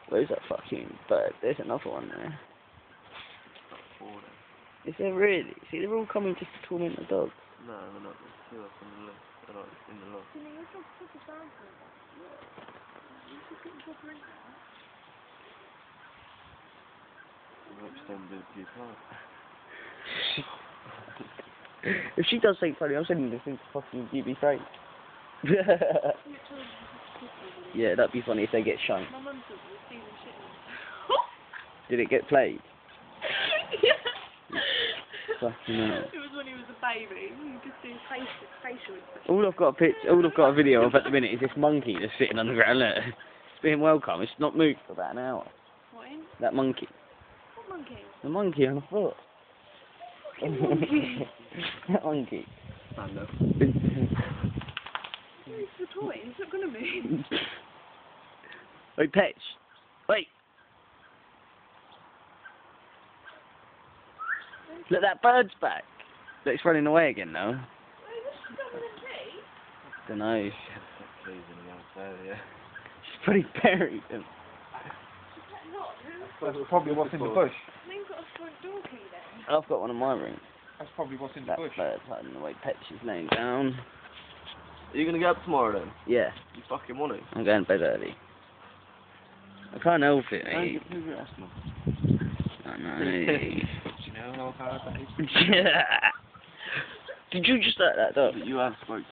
Where's that fucking bird? There's another one there. Is there really? See, they're all coming just to torment the dog. No, they're not. There's two up on the left. They're not in the loft. I hope she don't do it too far. If she does something funny, I'm sending this thing to fucking GB3. Yeah, that'd be funny if they get shown. My mum said we'll see them shit. Did it get played? Yeah. Fucking hell. It was when he was a baby. You could see his facial expression. All I've got a video of at the minute is this monkey just sitting on the ground. Look, it's being welcome. It's not moved for about an hour. What in? That monkey. What monkey? The monkey on the foot. Monkey. That monkey. I know. It's the toy. It's not gonna move. Wait, Petch. Wait. Look, that bird's back. Look, it's running away again now. Wait, what's she done with the tree? Don't know. Please, in the outside, yeah. She's pretty buried. That's probably what's in the bush. They've got a front door key then. I've got one in my room. That's probably what's in the That bush. bird's hiding away. Petch is laying down. Are you going to go up tomorrow then? Yeah, You fucking want to? I'm going to bed early. I can't help it, mate. I know. You know how hard that is? Did you just let that dog? You have spoke